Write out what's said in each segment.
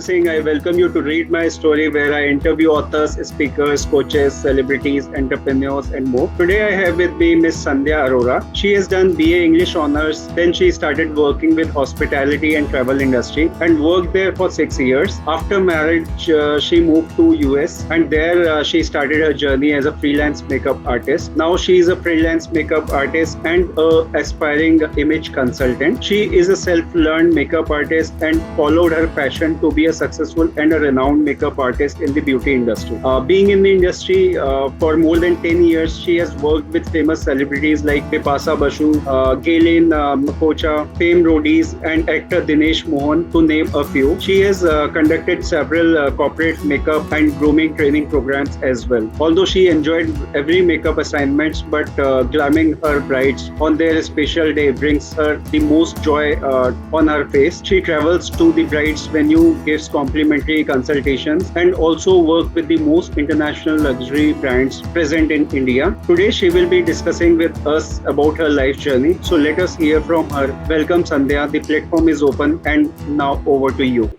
Singh. I welcome you to read my story where I interview authors, speakers, coaches, celebrities, entrepreneurs, and more. Today I have with me Miss Sandhya Arora. She has done BA English Honors. Then she started working with hospitality and travel industry and worked there for 6 years. After marriage, she moved to US and there she started her journey as a freelance makeup artist. Now she is a freelance makeup artist and a aspiring image consultant. She is a self-learned makeup artist and followed her passion to be a successful and a renowned makeup artist in the beauty industry. Being in the industry for more than 10 years, she has worked with famous celebrities like Bipasha Basu, Gaylen Macocha, famed Roadies, and actor Dinesh Mohan, to name a few. She has conducted several corporate makeup and grooming training programs as well. Although she enjoyed every makeup assignments, but glamming her brides on their special day brings her the most joy on her face. She travels to the bride's venue, gives complimentary consultations, and also work with the most international luxury brands present in India. Today she will be discussing with us about her life journey. So let us hear from her. Welcome Sandhya. The platform is open and now over to you.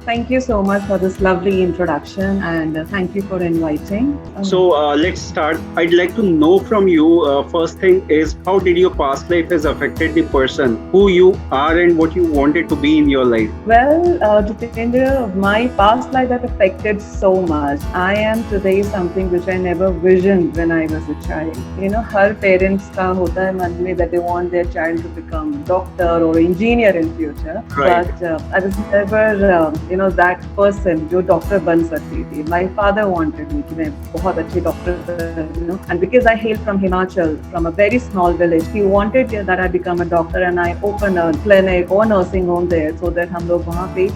Thank you so much for this lovely introduction and thank you for inviting. So let's start. I'd like to know from you, first thing is, how did your past life has affected the person who you are and what you wanted to be in your life? Well, Jitendra, my past life has affected so much. I am today something which I never visioned when I was a child. You know, her parents ka hota hai man mein that they want their child to become doctor or engineer in future. Right. But I was never, that person जो doctor बन सकती थी. My father wanted me कि मैं बहुत अच्छी doctor, and because I hail from Himachal, from a very small village, he wanted that I become a doctor and I open a clinic or nursing home there so that हम लोग वहाँ पे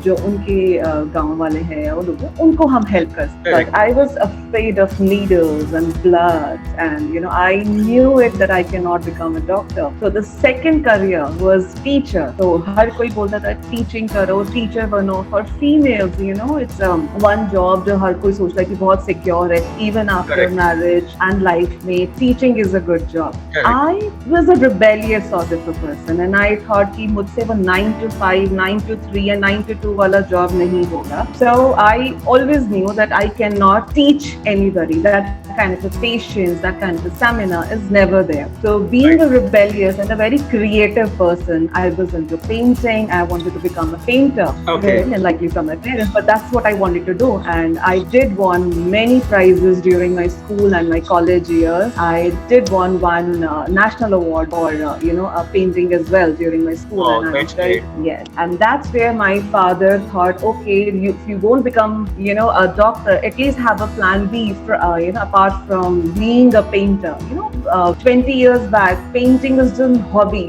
जो उनके गाँव वाले हैं उनको हम help कर सकें. But I was afraid of needles and blood, and I knew it that I cannot become a doctor. So the second career was teacher. So हर कोई बोलता था teaching करो, teacher बनो. For females, it's one job जो हर कोई सोचता है कि बहुत secure है. Even after Correct. marriage and life में, teaching is a good job. Correct. I was a rebellious sort of a person, and I thought कि मुझसे वो 9 to 5, 9 to 3 and 9 to 2 वाला job नहीं होगा. So I always knew that I cannot teach anybody. That kind of a patience, that kind of a stamina is never there. So being a rebellious and a very creative person, I was into painting. I wanted to become a painter. Okay. And likely from my parents, but that's what I wanted to do. And I did won many prizes during my school and my college years. I did won one national award for painting as well during my school. Oh, and that's great. Yes, and that's where my father thought, okay, if you won't become a doctor, at least have a plan B for, apart from being a painter. 20 years back, painting was just a hobby.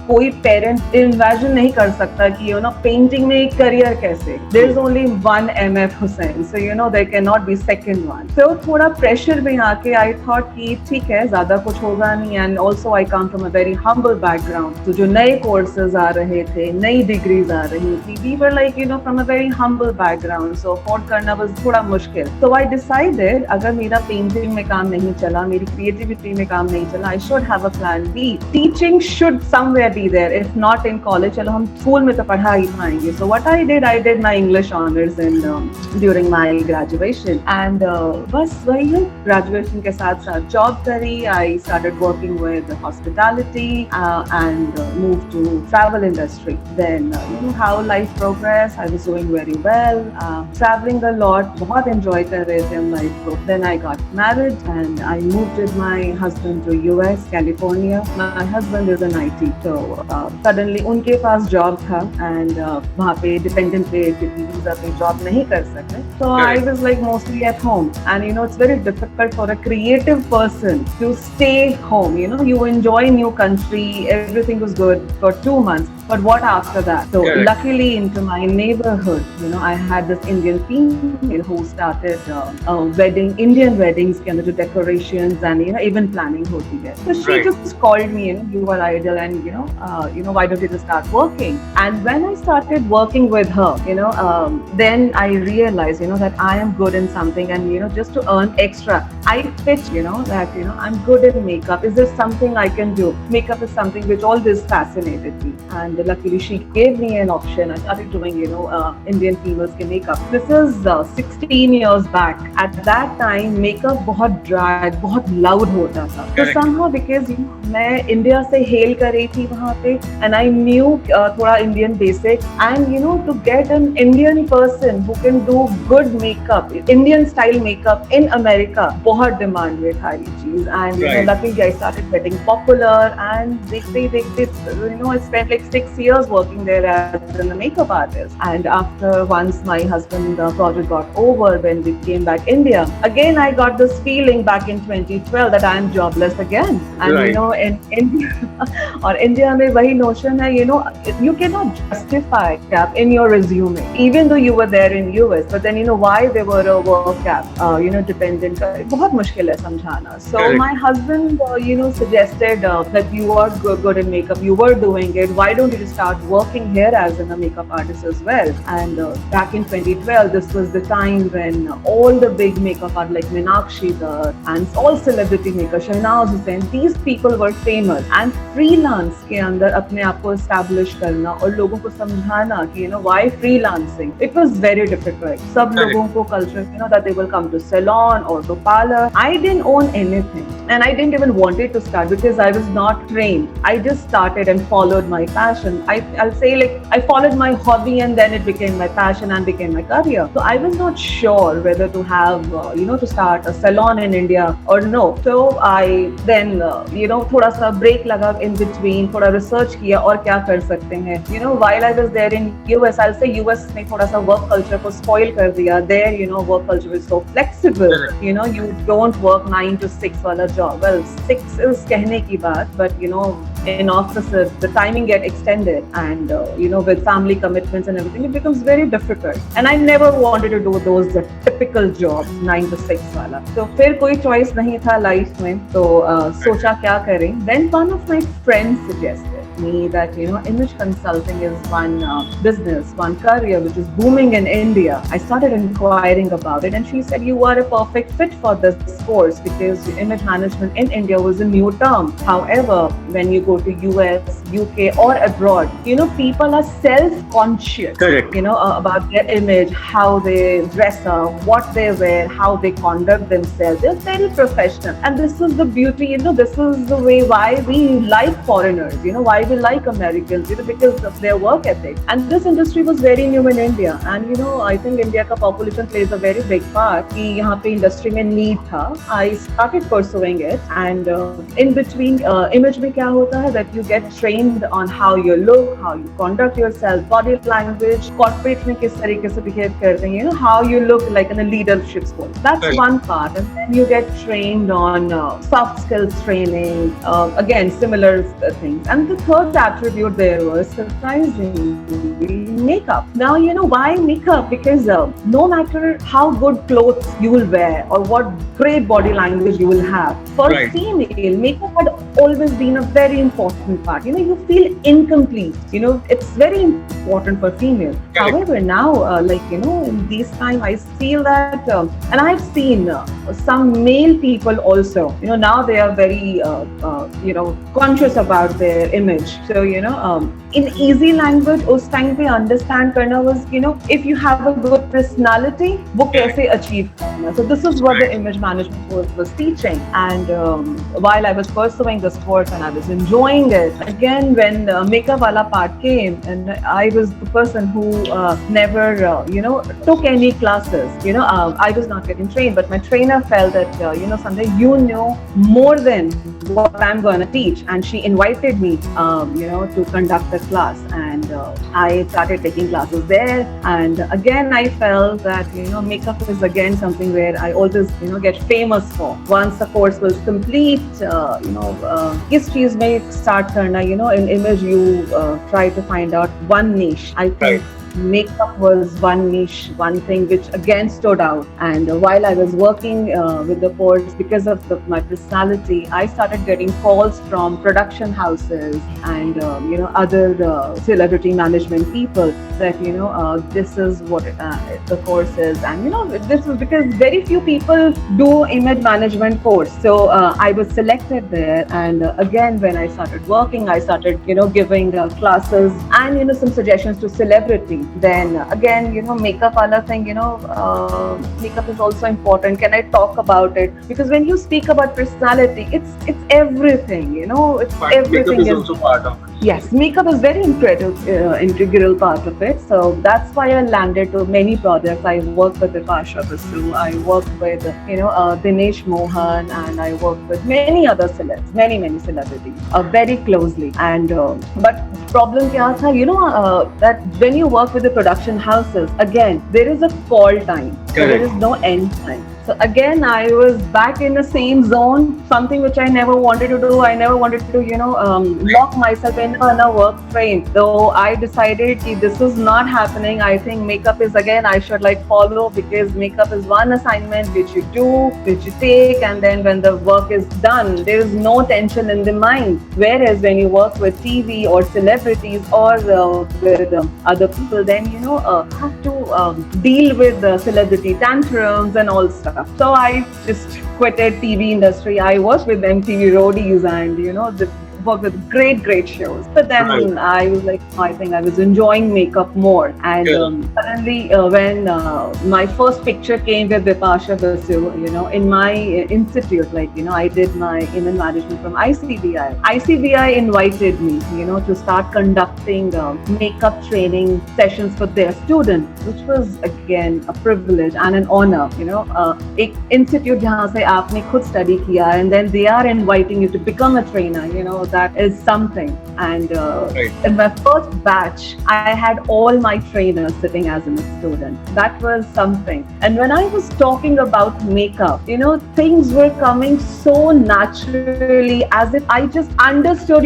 कोई parent imagine नहीं कर सकता कि painting में एक career कैसे. There's only one MF Hussain, so there cannot be second one. So थोड़ा pressure में आके I thought कि ठीक है, ज़्यादा कुछ होगा नहीं, and also I come from a very humble background. So जो नए courses आ रहे थे, नई degrees आ रही थी, we were like from a very humble background, so afford करना was थोड़ा मुश्किल. So I decided अगर मेरा painting में काम नहीं चला, मेरी creativity में काम नहीं चला, I should have a plan B. Teaching should somewhere be there, if not in college. चलो हम school में तो पढ़ा ही पाएंगे. So what I did my English honors during my graduation, and बस वही है, graduation के साथ साथ job करी. I started working with hospitality and moved to travel industry. Then how life progressed. I was doing very well, traveling a lot, बहुत enjoy कर रहे थे हम life को. Then I got married and I moved with my husband to US, California. My husband is an IT, so suddenly उनके पास job था and वहाँ पे dependent पे visa पे job नहीं कर सकते. So I was like mostly at home, and it's very difficult for a creative person to stay home. You enjoy new country, everything was good for 2 months. But what after that? So Correct. luckily into my neighborhood, I had this Indian female who started Indian weddings, जो decorations and even planning होती है. So she Right. just called me, you are ideal, and why don't you just start working? And when I started working with her, then I realized, that I am good in something, and just to earn extra, I pitched, that I'm good in makeup. Is there something I can do? Makeup is something which always fascinated me, and luckily she gave me an option. I started doing, Indian females के makeup. This is 16 years back. At that time, makeup बहुत drag, बहुत loud होता था. So Correct. somehow because मैं India से hail कर रही थी वहाँ पे, and I knew थोड़ा Indian basic, and to get an Indian person who can do good makeup, Indian style makeup in America, बहुत demand में था ये चीज, and Right. luckily I started getting popular, and they I spent like 6 years working there as a makeup artist. And after once my husband project got over, when we came back India, again I got this feeling back in 2012 that I am jobless again. And Right. in India or India में वही notion है, you cannot justify gap in your resume, even though you were there in US. But then why they were a work gap, dependent. बहुत मुश्किल है समझाना. So Correct. my husband, suggested that you are good in makeup. You were doing it. Why don't you start working here as a makeup artist as well? And back in 2012, this was the time when all the big makeup artists like Meenakshi Dutt and all celebrity makers, Shahnaz Hussain, these people were famous. And freelance के अंदर अपने आप को establish करना और लोगों को समझाना कि why freelancing? It was very difficult. सब Correct. लोगों को culture, that they will come to salon or to parlor. I didn't own anything, and I didn't even want it to start because I was not trained. I just started and followed my passion. I'll say like I followed my hobby, and then it became my passion and became my career. So I was not sure whether to have to start a salon in India or no. So I then थोड़ा सा break लगा in between, थोड़ा research किया और क्या कर सकते हैं. While I was there in US, I'll say US ने थोड़ा सा work culture को spoil कर दिया. There work culture is so flexible. You don't work 9 to 6 वाला job. Well, 6 is कहने की बात, but in offices the timing get extended, and with family commitments and everything, it becomes very difficult. And I never wanted to do those typical jobs 9 to 6 वाला. So फिर कोई choice नहीं था life में, तो सोचा क्या करें. Then one of my friends suggested me that image consulting is one business, one career which is booming in India. I started inquiring about it, and she said you are a perfect fit for this course because image management in India was a new term. However, when you go to US, UK or abroad, people are self-conscious. Correct. About their image, how they dress up, what they wear, how they conduct themselves. They're very professional, and this is the beauty. This is the way why we like foreigners. Why we like Americans, because of their work ethic. And this industry was very new in India, and I think India ka population plays a very big part कि यहाँ पे industry में need था. I started pursuing it, and in between image में क्या होता है that you get trained on how you look, how you conduct yourself, body language, corporate में किस तरीके से behave करते हैं, how you look like in a leadership school. That's Right. one part, and then you get trained on soft skills training, again similar things. And the third attribute there was surprisingly makeup. Now why makeup? Because no matter how good clothes you will wear or what great body language you will have, for Right. female, makeup had always been a very important part. You feel incomplete. It's very important for female. Correct. However, now in this time, I feel that, and I've seen some male people also. Now they are very conscious about their image. So in easy language, उस time पे understand करना was if you have a good personality, वो कैसे achieve करना. So this is what the image management course was teaching. And while I was pursuing this course and I was enjoying it, again when makeup wala part came, and I was the person who never took any classes. I was not getting trained, but my trainer felt that Sandhya, you know more than what I'm going to teach, and she invited me to conduct a class, and I started taking classes there. And again I felt that makeup is again something where I always get famous for. Once the course was complete, किस चीज में start करना, in image you try to find out one niche. I Right. think makeup was one niche, one thing which again stood out. And while I was working with the course, because of my personality, I started getting calls from production houses and other celebrity management people that this is what the course is. And this is because very few people do image management course. So I was selected there, and again when I started working, I started giving classes and some suggestions to celebrity. Then again, makeup wala thing, makeup is also important. Can I talk about it? Because when you speak about personality, it's everything, it's But everything. makeup is also part of it. Yes, makeup is very integral part of it. So that's why I landed to many projects. I work with Bipasha Basu, I work with Dinesh Mohan, and I work with many other celebs, many celebrities, very closely. And but problem kya tha, that when you work with the production houses, again there is a call time, so there is no end time. So again, I was back in the same zone, something which I never wanted to do. I never wanted to, lock myself in a work frame. So I decided this is not happening. I think makeup is, again, I should follow, because makeup is one assignment which you do, which you take, and then when the work is done, there is no tension in the mind. Whereas when you work with TV or celebrities or with other people, then have to deal with the celebrity tantrums and all stuff. So I just quitted TV industry. I was with MTV Roadies, and worked with great shows. But then I was like, I think I was enjoying makeup more. And suddenly when my first picture came with Bipasha Basu, in my institute, I did my image management from ICBI. ICBI invited me, to start conducting makeup training sessions for their students, which was again a privilege and an honor. एक institute जहाँ से आपने खुद study किया, and then they are inviting you to become a trainer, that is something. And in my first batch, I had all my trainers sitting as a student. That was something. And when I was talking about makeup, things were coming so naturally, as if I just understood,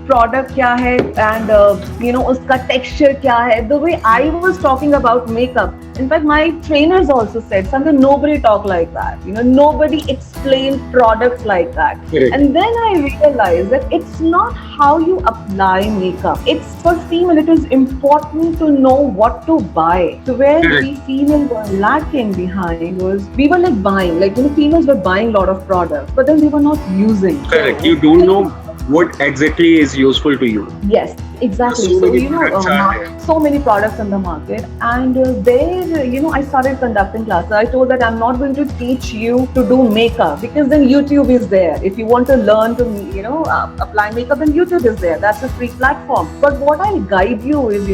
product kya hai, and uska texture kya hai. The way I was talking about makeup, in fact, my trainers also said something. Nobody talked like that. Nobody explained products like that. And then I realized that it's not how you apply makeup. It's for female. It is important to know what to buy. So where we females were lacking behind was we were buying, females were buying a lot of products, but then they were not using. Correct. You don't know what exactly is useful to you. Yes, exactly. So, so many products in the market, and there, I started conducting classes. I told that I'm not going to teach you to do makeup, because then YouTube is there. If you want to learn to, apply makeup, then YouTube is there. That's a free platform. But what I'll guide you is,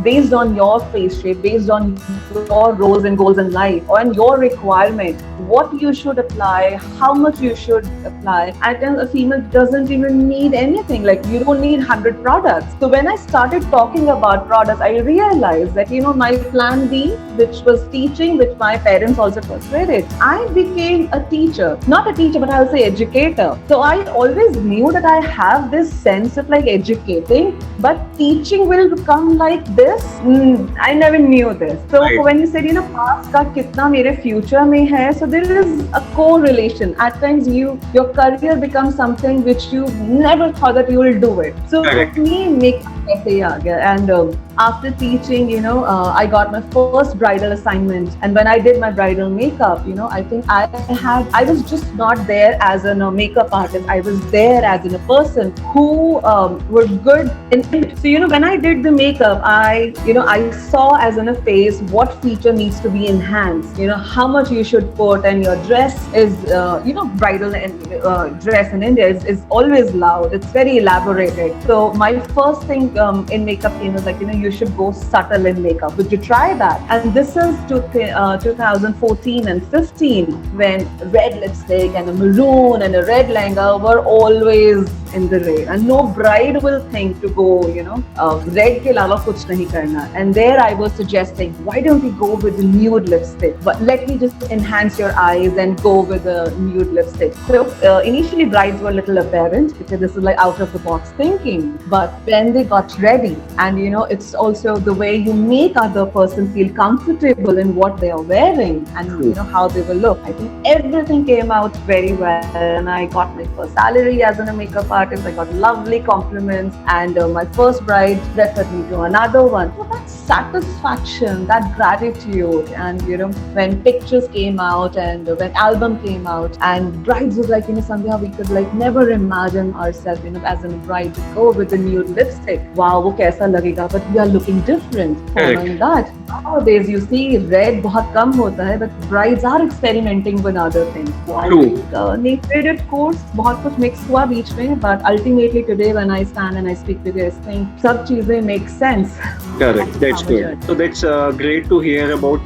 based on your face shape, based on your roles and goals in life, and your requirement, what you should apply, how much you should apply. And a female doesn't even need anything. You don't need 100 products. So when I started talking about products, I realized that, my plan B, which was teaching, which my parents also persuaded, I became a teacher. Not a teacher, but I'll say educator. So I always knew that I have this sense of educating, but teaching will come like this. I never knew this. So when you said, past ka kitna mere future mein hai, so there is a correlation. At times your career becomes something which you never thought that you will do it. So for me, makeup aise hi aa gaya. And after teaching, I got my first bridal assignment. And when I did my bridal makeup, I think I was just not there as a makeup artist. I was there as a person who was good in it. So, when I did the makeup, I saw as in a face what feature needs to be enhanced, how much you should put, and your dress is, bridal and dress in India is always loud. It's very elaborated. So my first thing in makeup team was you should go subtle in makeup. Would you try that? And this is 2014 and 15, when red lipstick and a maroon and a red lehenga were always in the rain, and no bride will think to go, red ke alawa kuch nahi karna. And there I was suggesting, why don't we go with the nude lipstick? But let me just enhance your eyes and go with the nude lipstick. So initially brides were a little apparent because this is like out of the box thinking. But when they got ready, and it's also the way you make other person feel comfortable in what they are wearing, and how they will look. I think everything came out very well, and I got my first salary as a makeup artist. I got lovely compliments, and my first bride referred me to another one. So that satisfaction, that gratitude, and when pictures came out and when album came out, and brides was like, Sandhya, we could like never imagine ourselves, as a bride to go with the nude lipstick. Wow, wo kaisa lagega? But we are looking different. Following that, nowadays you see red बहुत कम होता है, but brides are experimenting with other things. So I think nature course बहुत कुछ mix हुआ बीच में, but ultimately today when I stand and I speak to this thing, सब चीजें make sense. Correct. That's good. So that's great to hear about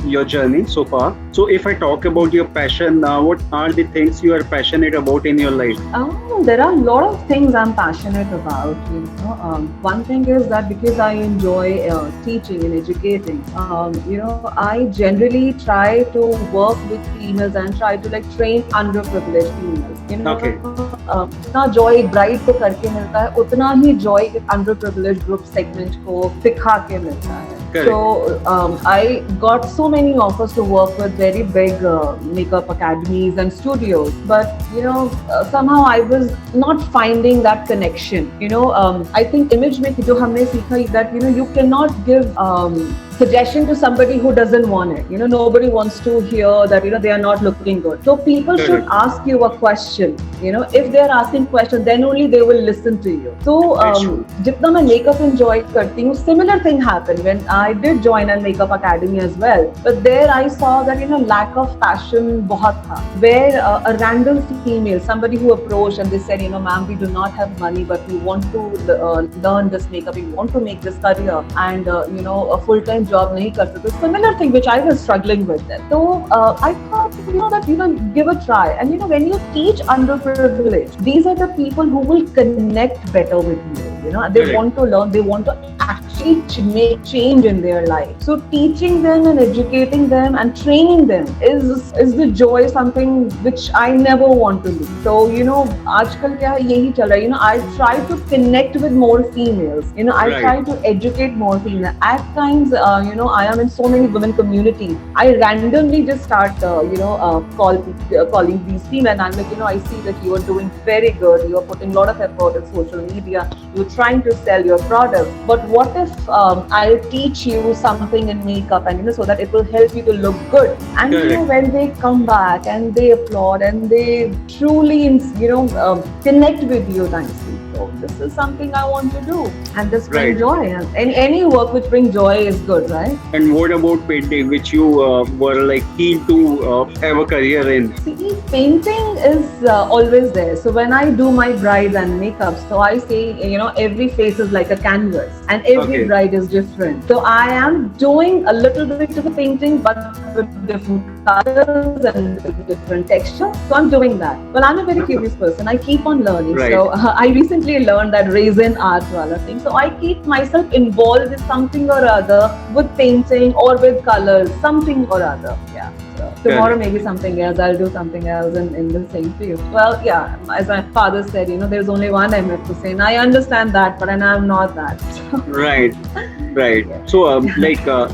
your journey so far. So if I talk about your passion, what are the things you are passionate about in your life? There are a lot of things I'm passionate about. One thing is that because I enjoy teaching and educating, I generally try to work with females and try to like train underprivileged females. उतना Joy bride को करके मिलता है, उतना ही Joy underprivileged group segment को दिखा के मिलता है. So I got so many offers to work with very big makeup academies and studios, but somehow I was not finding that connection. I think image में जो हमने सीखा that you cannot give suggestion to somebody who doesn't want it. Nobody wants to hear that they are not looking good. So people should ask you a question. If they are asking questions, then only they will listen to you. So जितना मैं makeup enjoy करती हूँ, similar thing happened when I did join a makeup academy as well. But there I saw that lack of passion बहुत था. Where a random female, somebody who approached and they said, ma'am, we do not have money, but we want to learn this makeup, we want to make this career, and a full-time job nahi kar sakte. Similar thing which I was struggling with then. So I thought that give a try. And when you teach underprivileged, these are the people who will connect better with you. They want to learn, they want to actually make change in their life. So teaching them and educating them and training them is the joy, something which I never want to lose. So आजकल क्या यही चल रहा है. I try to connect with more females. I try to educate more females. At times, I am in so many women communities. I randomly just start, calling these females. I'm like, I see that you are doing very good. You are putting a lot of effort in social media. You're trying to sell your product. But what if I'll teach you something in makeup, and so that it will help you to look good. And when they come back and they applaud and they truly, connect with you nicely. So this is something I want to do, and this brings joy. And any work which brings joy is good, right? And what about painting, which you were like keen to have a career in? See, painting is always there. So when I do my brides and makeup, so I say, every face is like a canvas, and every bride is different. So I am doing a little bit of the painting, but with different colors and with different textures. So I'm doing that. Well, I'm a very curious person. I keep on learning. So I recently learned that resin art wala thing. So I keep myself involved with something or other, with painting or with colors, something or other. Yeah. So tomorrow maybe something else. I'll do something else in the same field. Well, yeah. As my father said, there's only one MF to say, and I understand that, but I'm not that. Right. So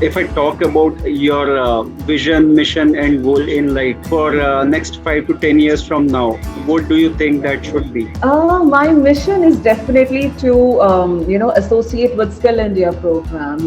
if I talk about your vision, mission and goal in life for next 5 to 10 years from now, what do you think that should be? My mission is definitely to associate with Skill India program.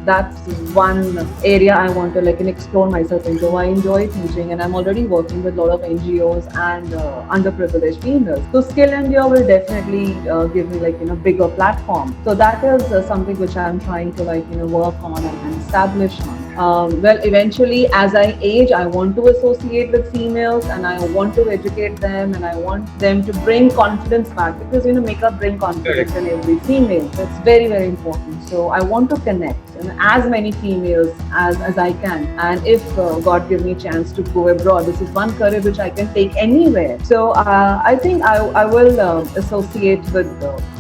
That's one area I want to explore myself into. I enjoy teaching, and I'm already working with a lot of NGOs and underprivileged females. So Skill India will definitely give me bigger platform. So that is something which I'm trying to work on and establish on. Well, eventually, as I age, I want to associate with females, and I want to educate them, and I want them to bring confidence back, because makeup bring confidence Correct. in every female. It's very, very important. So I want to connect as many females as I can. And if God give me chance to go abroad, this is one career which I can take anywhere. So I think I will associate with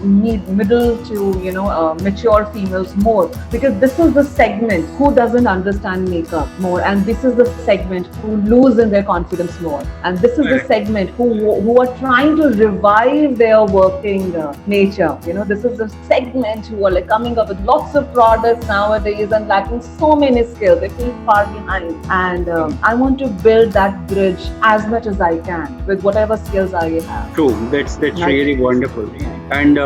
middle to mature females more, because this is the segment who doesn't understand makeup more, and this is the segment who lose in their confidence more, and this is the Correct. segment who are trying to revive their working nature. This is the segment who are like coming up with lots of products nowadays and lacking so many skills. They feel far behind, and I want to build that bridge as much as I can with whatever skills I have. True. That's Like, really wonderful. And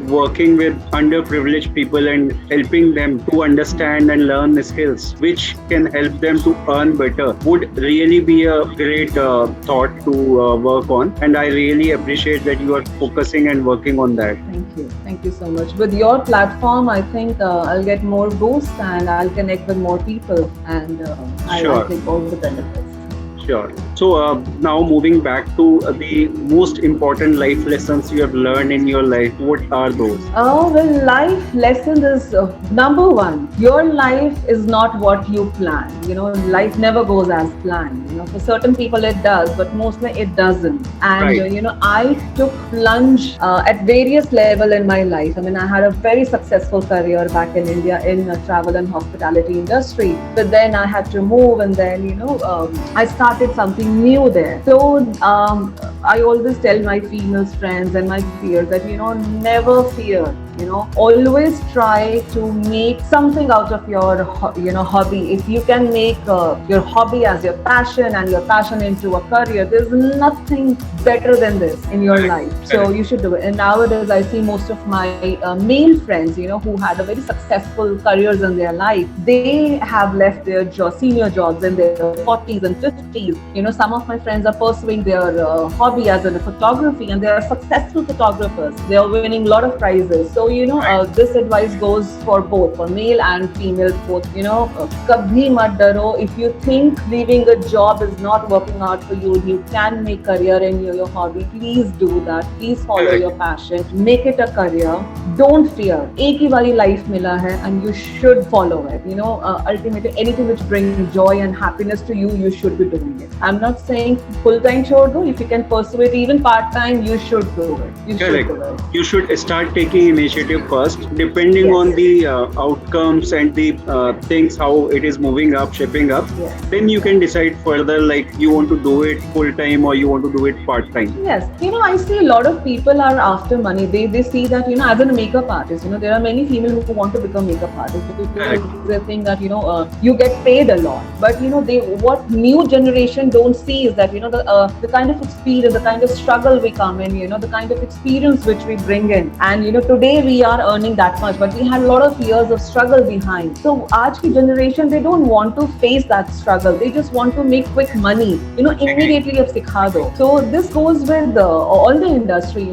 working with underprivileged people and helping them to understand and learn the skills which can help them to earn better would really be a great thought to work on. And I really appreciate that you are focusing and working on that. thank you. Thank you so much. With your platform, I think I'll get more boost and I'll connect with more people, and I'll Sure. take all the benefits. Sure. So now moving back to the most important life lessons you have learned in your life, what are those? Oh, well, life lesson is number one. Your life is not what you plan. Life never goes as planned. For certain people it does, but mostly it doesn't. And, Right. I took plunge at various level in my life. I mean, I had a very successful career back in India in travel and hospitality industry. But then I had to move, and then, I started something new there. So I always tell my female friends and my peers that, never fear. Always try to make something out of your hobby. If you can make your hobby as your passion and your passion into a career, there's nothing better than this in your Correct. life. So Correct. you should do it. And nowadays I see most of my male friends, who had a very successful careers in their life, they have left their senior jobs in their 40s and 50s. Some of my friends are pursuing their hobby as in photography, and they are successful photographers. They are winning a lot of prizes. So this advice goes for both, for male and female both. Kabhi mat daro. If you think leaving a job is not working out for you, you can make career in your hobby. Please do that. Please follow Correct. your passion. Make it a career. Don't fear. एक ही बारी life मिला है, and you should follow it. Ultimately, anything which brings joy and happiness to you, you should be doing it. I'm not saying full time छोड़ दो. If you can pursue it even part time, you should do it. You Correct. should do it. You should start taking initiative first, depending Yes. on the outcomes and the things, how it is moving up, shaping up. Yes. Then you can decide further, like you want to do it full time or you want to do it part time. Yes, I see a lot of people are after money. They see that, as a makeup artist, there are many females who want to become makeup artists, because Correct. they think that, you get paid a lot. But, what new generation don't see is that, the kind of experience, the kind of struggle we come in, the kind of experience which we bring in. And, today we are earning that much, but we had a lot of years of struggle behind. So, aaj ki generation, they don't want to face that struggle. They just want to make quick money, immediately ab sikha do. So, this goes with all the industry,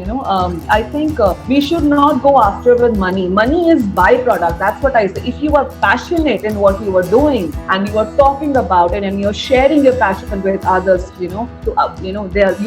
I think we should not go after with money. Money is byproduct. That's what I say. If you are passionate in what you are doing, and you are talking about it, and you're sharing your passion with others, you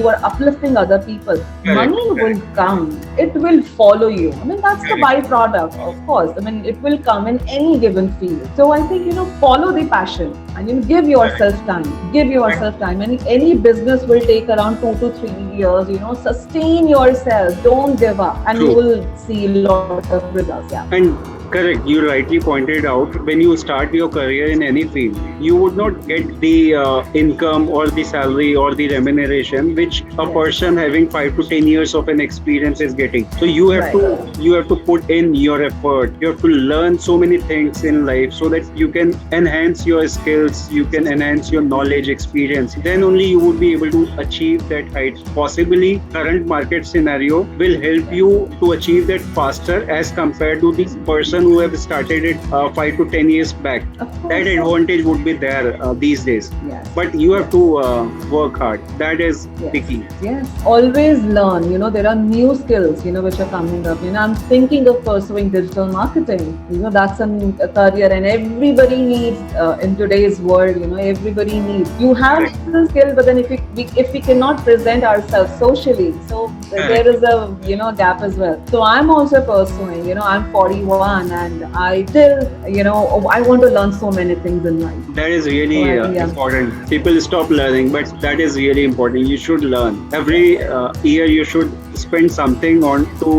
are uplifting other people. Correct. Money will come. It will follow you. I mean, that's the byproduct, of course. I mean, it will come in any given field. So I think, follow the passion, and give yourself time. Give yourself time. And any business will take around 2 to 3 years. Sustain yourself. Don't give up, and you True. will see a lot of results. Yeah. And correct, you rightly pointed out, when you start your career in any field, you would not get the income or the salary or the remuneration which a Yes. person having 5 to 10 years of an experience is getting. So you have Right. to put in your effort. You have to learn so many things in life so that you can enhance your skills, you can enhance your knowledge, experience. Then only you would be able to achieve that height. Possibly current market scenario will help you to achieve that faster as compared to the person person who have started it 5 to 10 years back, Of course. that advantage would be there these days. Yes. But you have to work hard. That is the key. Yes, always learn. There are new skills, which are coming up. I'm thinking of pursuing digital marketing. That's a career, and everybody needs in today's world. Everybody needs. You have the skill, but then if we cannot present ourselves socially, so there is a gap as well. So I'm also pursuing. I'm 41, and I still I want to learn so many things in life. That is really important. People stop learning, but that is really important. You should learn. Every year you should spend something on to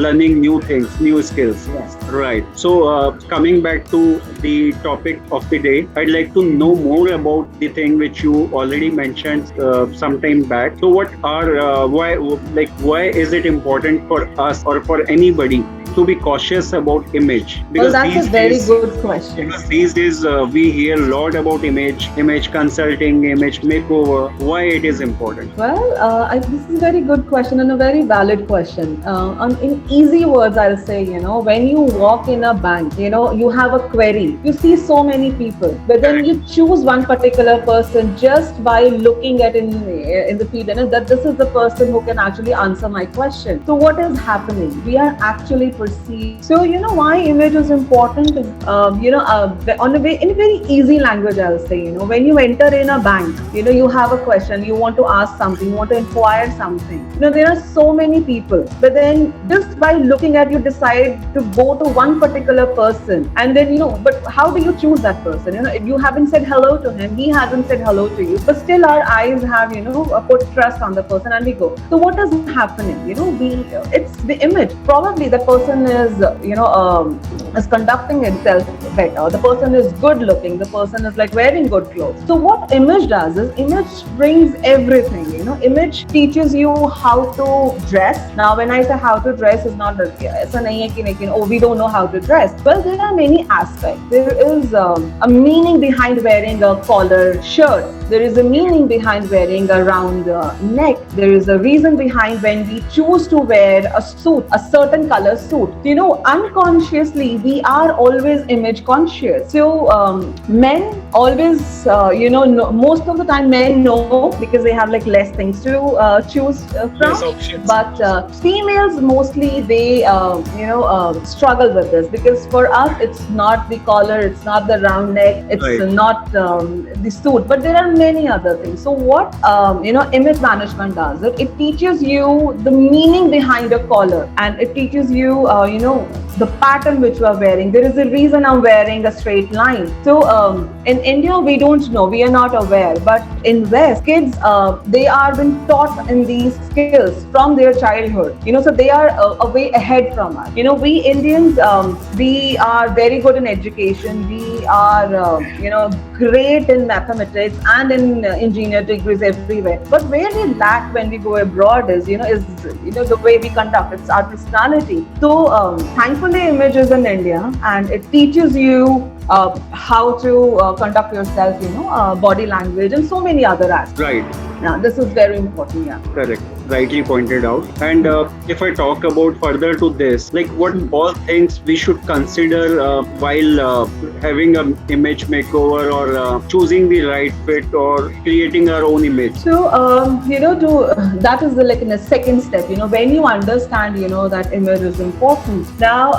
learning new things, new skills. Yes. Right. So coming back to the topic of the day, I'd like to know more about the thing which you already mentioned some time back. So what are why is it important for us or for anybody to be cautious about image? Because that's a very good question. Because these days we hear a lot about image consulting, image makeover. Why it is important? Well, this is a very good question and a very valid question. In easy words, I'll say, when you walk in a bank, you have a query. You see so many people, but then you choose one particular person just by looking at in the feed, and that this is the person who can actually answer my question. So what is happening? We are actually perceived. So why image is important is in a very easy language, I'll say. When you enter in a bank, you have a question, you want to ask something, you want to inquire something. There are so many people, but then just by looking at, you decide to go to one particular person, and then but how do you choose that person? You haven't said hello to him, he hasn't said hello to you, but still our eyes have put trust on the person, and we go. So what is happening? It's the image. Probably the person is conducting itself better. The person is good looking. The person is wearing good clothes. So what image does is image brings everything. Image teaches you how to dress. Now, when I say how to dress, is not we don't know how to dress. Well, there are many aspects. There is a meaning behind wearing a collar shirt. There is a meaning behind wearing a round neck. There is a reason behind when we choose to wear a suit, a certain color suit. Unconsciously, we are always image conscious. So men always, most of the time men know because they have less things to choose from. But females mostly, they struggle with this, because for us it's not the collar, it's not the round neck, it's not the suit, but there are many other things. So what image management does, it teaches you the meaning behind a collar, and it teaches you the pattern which you are wearing. There is a reason I'm wearing a straight line. So in India, we don't know, we are not aware, but in West, kids they are being taught in these skills from their childhood. So they are a way ahead from us. We Indians, we are very good in education. We are great in mathematics and in engineering degrees everywhere. But where we lack when we go abroad is the way we conduct. It's our personality. So thankfully, image is in India, and it teaches you how to conduct yourself, body language, and so many other aspects. Right. Now, this is very important. Yeah. Correct. Rightly pointed out. And if I talk about further to this, what all things we should consider while having an image makeover or choosing the right fit or creating our own image. So that is in a second step. When you understand that image is important. Now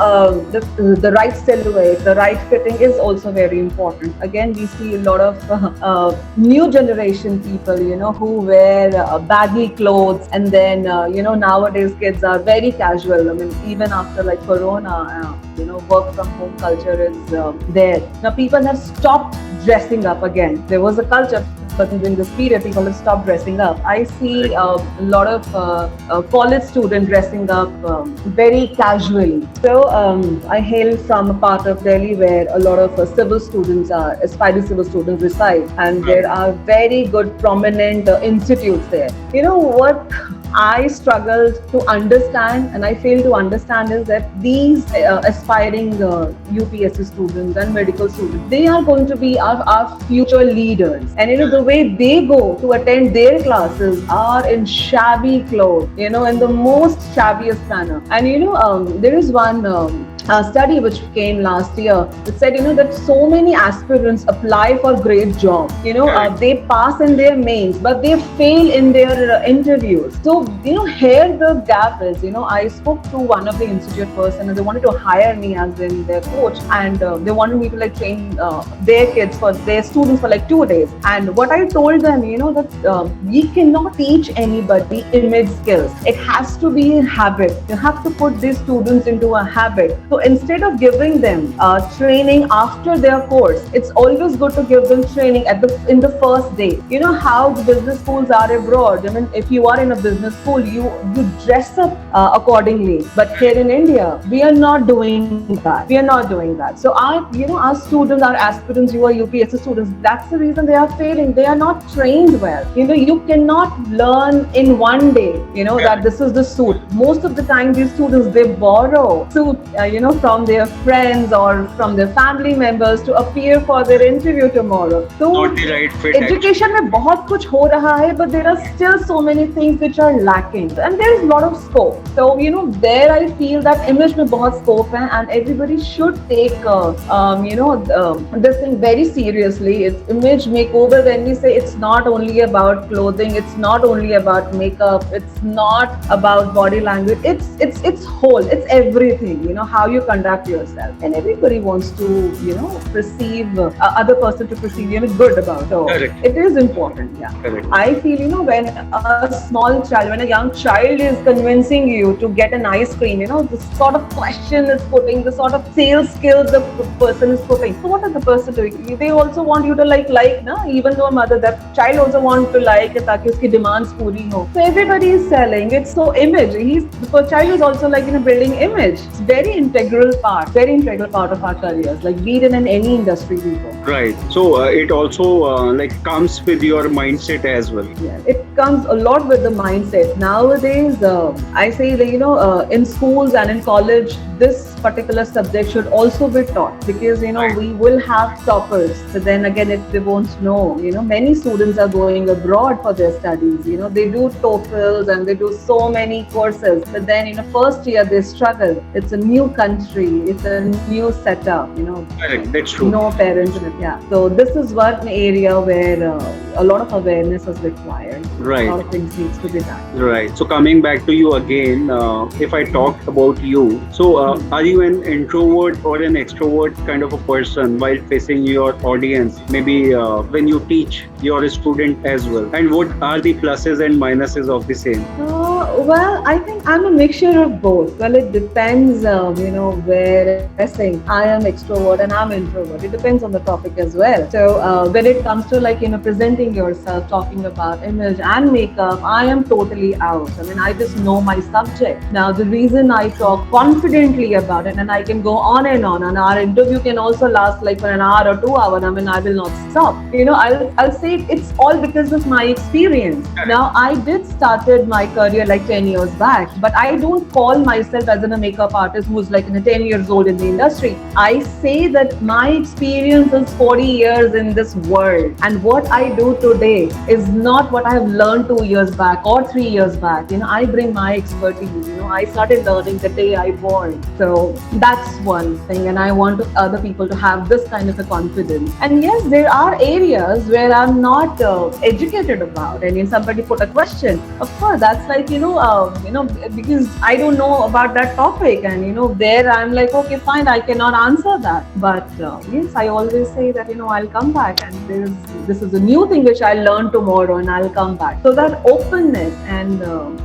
the right silhouette, the right fitting is also very important. Again, we see a lot of new generation people who wear baggy clothes, and then nowadays kids are very casual. I mean, even after Corona, work from home culture is there. Now people have stopped dressing up again. There was a culture, but during this period, people have stopped dressing up. I see a lot of college students dressing up very casually. So I hail from a part of Delhi where a lot of civil students aspiring civil students reside, and there are very good prominent institutes there. What I struggled to understand, and I failed to understand, is that these aspiring UPSC students and medical students, they are going to be our future leaders. And the way they go to attend their classes are in shabby clothes, in the most shabbiest manner. And there is one study which came last year. It said, that so many aspirants apply for great jobs. They pass in their mains, but they fail in their interviews. So, here the gap is. I spoke to one of the institute person, and they wanted to hire me as in their coach, and they wanted me to like train their kids for their students for like 2 days. And what I told them, that we cannot teach anybody image skills. It has to be a habit. You have to put these students into a habit. So instead of giving them training after their course, it's always good to give them training in the first day. You know how the business schools are abroad. I mean, if you are in a business school, you dress up accordingly. But here in India, we are not doing that. We are not doing that. So our students, our aspirants, you are UPSC students. That's the reason they are failing. They are not trained well. You cannot learn in one day. That this is the suit. Most of the time, these students, they borrow suit. From their friends or from their family members to appear for their interview tomorrow. So not the right fit. Education में बहुत कुछ हो रहा है, but there are still so many things which are lacking, and there is a lot of scope. So there I feel that image में बहुत scope है, and everybody should take this thing very seriously. It's image makeover. When we say it's not only about clothing, it's not only about makeup, it's not about body language. It's whole. It's everything. How you conduct yourself, and everybody wants to perceive other person to perceive good about. So Correct. It is important. Yeah. Correct. I feel when a small child, when a young child is convincing you to get an ice cream, the sort of question is putting, the sort of sales skills the person is putting. So what is the person doing? They also want you to like na, even though a mother, that child also wants to like ताकि उसकी demands पूरी हो. So everybody is selling. It's so image. The child is also like building image. It's very integral part of our careers, like be it in any industry we go. Right. So it also comes with your mindset as well. Yeah, it comes a lot with the mindset. Nowadays, I say that, in schools and in college, this particular subject should also be taught, because we will have toppers. But then again, if they won't know, many students are going abroad for their studies. They do TOEFLs and they do so many courses. But then first year they struggle. It's a new country. It's a new setup. Correct. That's true. No parents in it. Yeah. So this is one area where a lot of awareness is required. Right. A lot of things needs to be done. Right. So coming back to you again, if I talk about you, so are you an introvert or an extrovert kind of a person while facing your audience? Maybe when you teach your student as well, and what are the pluses and minuses of the same? Well, I think I'm a mixture of both. Well, it depends, where I think I am extrovert and I'm introvert. It depends on the topic as well. So when it comes to presenting yourself, talking about image and makeup, I am totally out. I mean, I just know my subject. Now, the reason I talk confidently about it, and I can go on, and our interview can also last like for an hour or 2 hours. I mean, I will not stop. I'll say it's all because of my experience. Now, I did started my career like 10 years back, but I don't call myself as a makeup artist who's like 10 years old in the industry. I say that my experience is 40 years in this world, and what I do today is not what I have learned 2 years back or 3 years back. I bring my expertise. I started learning the day I born. So that's one thing, and I want other people to have this kind of a confidence. And yes, there are areas where I'm not educated about, and if somebody put a question, of course that's like because I don't know about that topic, and there I'm like, okay, fine, I cannot answer that. But yes, I always say that I'll come back, and this is a new thing which I'll learn tomorrow, and I'll come back. So that openness and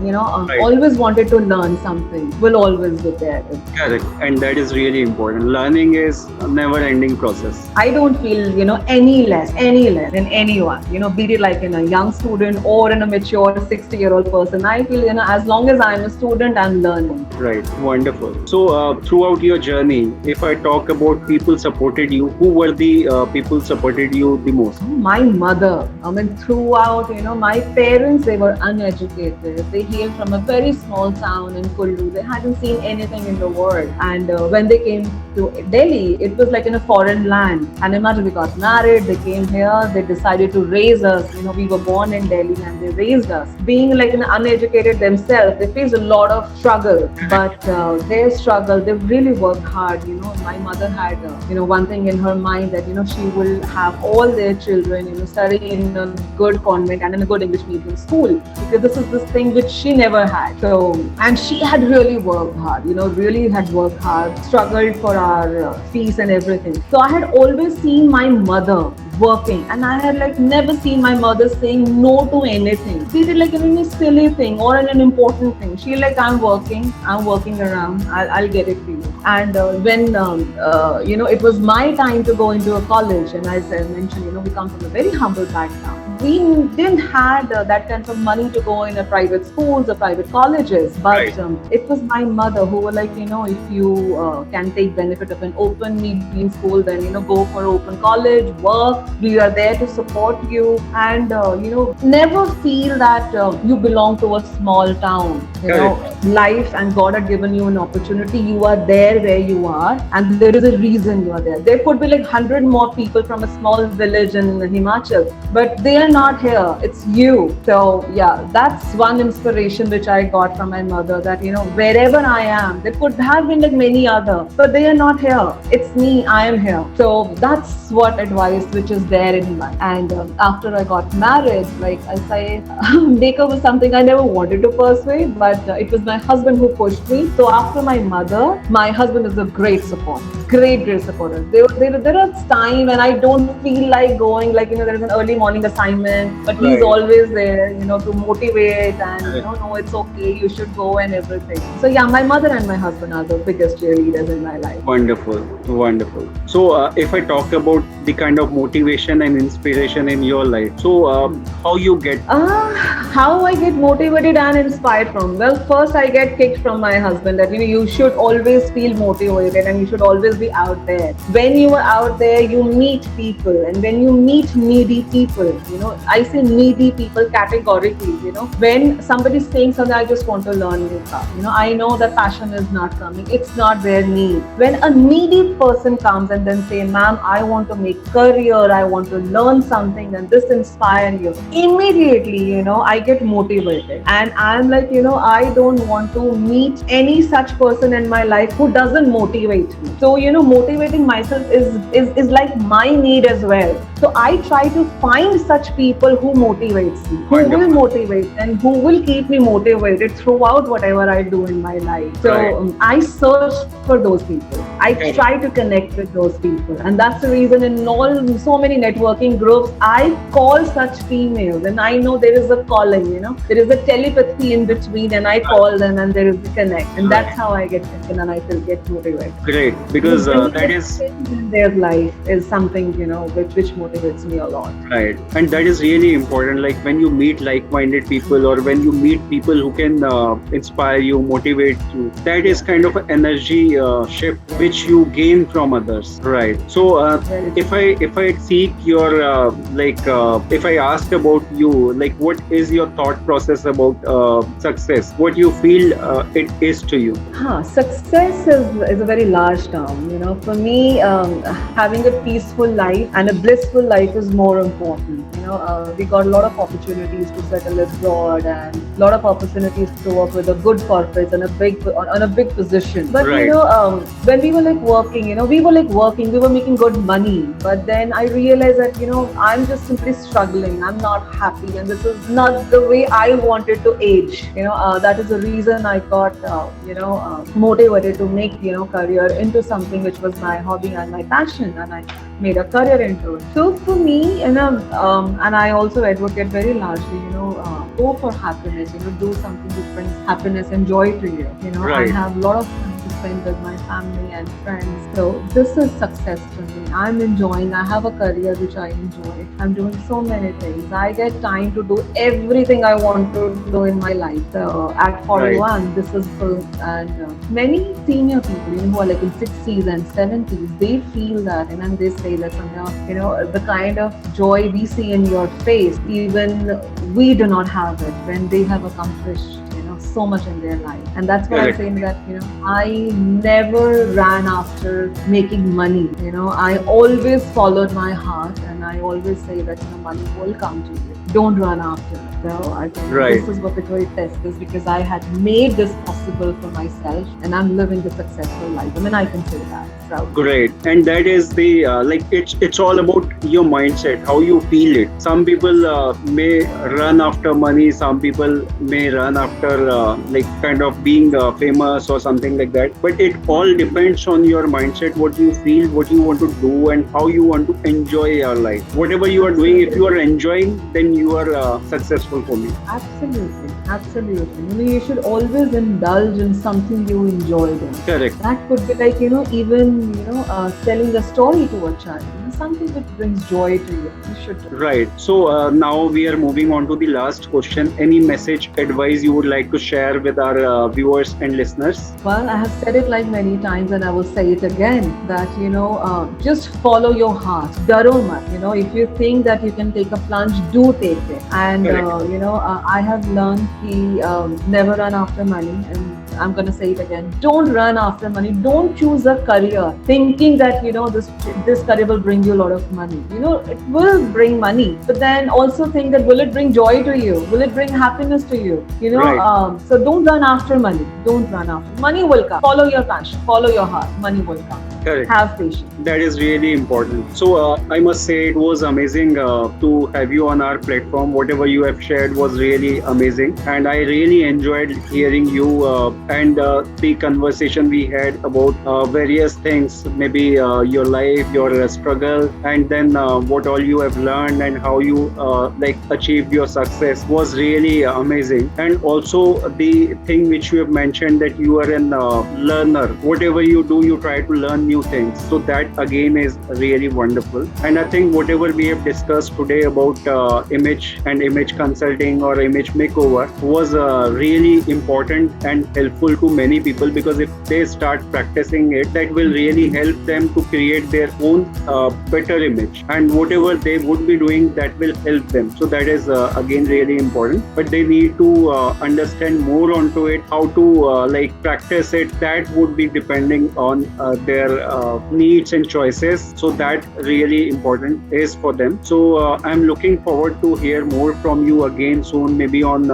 Right. always wanted to learn something will always be there. Correct. And that is really important. Learning is a never-ending process. I don't feel any less in anyone. Be it like in a young student or in a mature 60-year-old person. I feel as long as I'm a student, I'm learning. Right. Wonderful. So throughout your journey, if I talk about people supported you, who were the people supported you the most? My mother. I mean, throughout, my parents, they were uneducated. They hailed from a very small town in Kullu. They hadn't seen anything in the world. And when they came to Delhi, it was like in a foreign land. And imagine, we got married, they came here, they decided to raise us. We were born in Delhi and they raised us. Being like uneducated themselves, they faced a lot of struggle. But their struggle, they they've really worked hard. My mother had, one thing in her mind that, she will have all their children, study in a good convent and in a good English medium school, because this is this thing which she never had. So, and she had really worked hard, really had worked hard, struggled for our fees and everything. So I had always seen my mother working, and I had like never seen my mother saying no to anything. Be it like any silly thing or an important thing. She like, I'm working around, I'll get it for you. And when it was my time to go into a college, and as I mentioned, we come from a very humble background. We didn't had that kind of money to go in a private schools or private colleges, but it was my mother who were like, if you can take benefit of an open medium school, then go for open college, work. We are there to support you, and never feel that you belong to a small town. Life and God had given you an opportunity. You are there where you are, and there is a reason you are there. There could be like 100 more people from a small village in Himachal, but they are not here. It's you. So yeah, that's one inspiration which I got from my mother, that wherever I am, there could have been like many other, but they are not here. It's me. I am here. So that's what advice which is there in my. And after I got married, like I say, makeup was something I never wanted to pursue, but it was my husband who pushed me. So after my mother, my husband is a great support. Great supporter. There are times when I don't feel like going, like there is an early morning assignment, but he's always there, to motivate and no, it's okay, you should go and everything. So yeah, my mother and my husband are the biggest cheerleaders in my life. Wonderful. So if I talk about the kind of motivation and inspiration in your life, so how you get? How I get motivated and inspired from? Well, first I get kicked from my husband that you should always feel motivated and you should always be out there. When you are out there, you meet people, and when you meet needy people, I say needy people categorically. When somebody is saying something, I just want to learn makeup. I know that passion is not coming. It's not their need. When a needy person comes and then say, ma'am, I want to make career, I want to learn something, and this inspires you, immediately, I get motivated. And I'm like, I don't want to meet any such person in my life who doesn't motivate me. So, motivating myself is like my need as well. So I try to find such people who motivates me, who will motivate and who will keep me motivated throughout whatever I do in my life. So I search for those people. I try to connect with those people, and that's the reason in so many networking groups I call such females, and I know there is a calling, there is a telepathy in between, and I call them and there is a connect, and that's how I get connected and I still get motivated. Great, because that is in their life is something which motivates me a lot. Right, and that is really important. Like when you meet like-minded people, or when you meet people who can inspire you, motivate you, that is kind of an energy shift which you gain from others. Right. So if I seek your if I ask about you, like what is your thought process about success? What you feel it is to you? Success is a very large term. For me, having a peaceful life and a blissful life is more important. We got a lot of opportunities to settle abroad and a lot of opportunities to work with a good corporates and on a big position. But when we were like working, we were making good money. But then I realized that I'm just simply struggling. I'm not happy, and this is not the way I wanted to age. That is the reason I got motivated to make career into something which was my hobby and my passion, and I made a career into it. So for me, and I also advocate very largely, go for happiness, do something that brings happiness and joy to you. I have a lot of time to spend with my family and friends. So this is success to me. I'm enjoying. I have a career which I enjoy. I'm doing so many things. I get time to do everything I want to do in my life. So at 41, this is full. And many senior people, who are like in 60s and 70s, they feel that, and they say that Sandhya, the kind of joy we see in your face, even we do not have it when they have accomplished so much in their life. And that's why I'm saying that I never ran after making money. I always followed my heart, and I always say that money will come to you. don't run after it. So I think Right. this is what the great test is, because I had made this possible for myself and I'm living a successful life. I mean, I can say that. So Great, and that is the it's all about your mindset, how you feel it. Some people may run after money, some people may run after kind of being famous or something like that. But it all depends on your mindset, what you feel, what you want to do, and how you want to enjoy your life. Whatever you are doing, if you are enjoying, then you are successful for me. absolutely, absolutely. You know, you should always indulge in something you enjoy doing. Correct. That could be like, even, telling a story to a child, something which brings joy to you. You should do. Right. So now we are moving on to the last question. Any message, advice you would like to share with our viewers and listeners? Well, I have said it like many times and I will say it again that, just follow your heart. Daro mat. If you think that you can take a plunge, do take it. And, Correct. I have learned never run after money. And I'm going to say it again. Don't run after money. Don't choose a career thinking that, this career will bring you a lot of money. It will bring money, but then also think that will it bring joy to you? Will it bring happiness to you? Right. So don't run after money. Don't run after. Money will come. Follow your passion. Follow your heart. Money will come. Correct. Have patience. That is really important. So I must say it was amazing to have you on our platform. Whatever you have shared was really amazing, and I really enjoyed hearing you and the conversation we had about various things, maybe your life, your struggle, and then what all you have learned and how you achieved your success was really amazing. And also the thing which you have mentioned, that you are an learner. Whatever you do, you try to learn new things. So that again is really wonderful. And I think whatever we have discussed today about image and image consulting or image makeover was really important and helpful to many people, because if they start practicing it, that will really help them to create their own better image, and whatever they would be doing, that will help them. So that is again really important, but they need to understand more onto it, how to practice it. That would be depending on their needs and choices. So that really important is for them. So I'm looking forward to hear more from you again soon, maybe on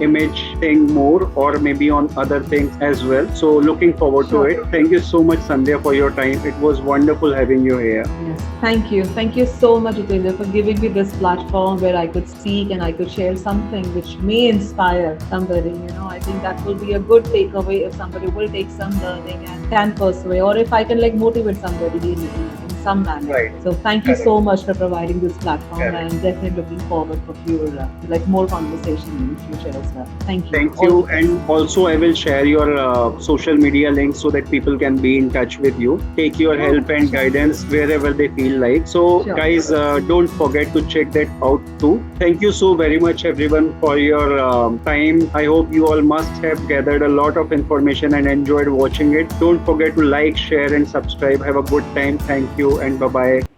image thing more, or maybe on other things as well. So looking forward to it. Thank you so much, Sandhya, for your time. It was wonderful having you here. Yes. Thank you. Thank you so much, Jitendra, for giving me this platform where I could speak and I could share something which may inspire somebody. I think that will be a good takeaway if somebody will take some learning and can persuade, or if I can motivate somebody in some manner. Right. So thank you so much for providing this platform, Correct. and I'm definitely looking forward for more conversation in the future as well. Thank you. Thank you. And also, I will share your social media links so that people can be in touch with you, take your help and guidance wherever they feel like. So, Sure. guys, don't forget to check that out too. Thank you so very much, everyone, for your time. I hope you all must have gathered a lot of information and enjoyed watching it. Don't forget to like, share, and subscribe. Have a good time. Thank you, and bye bye.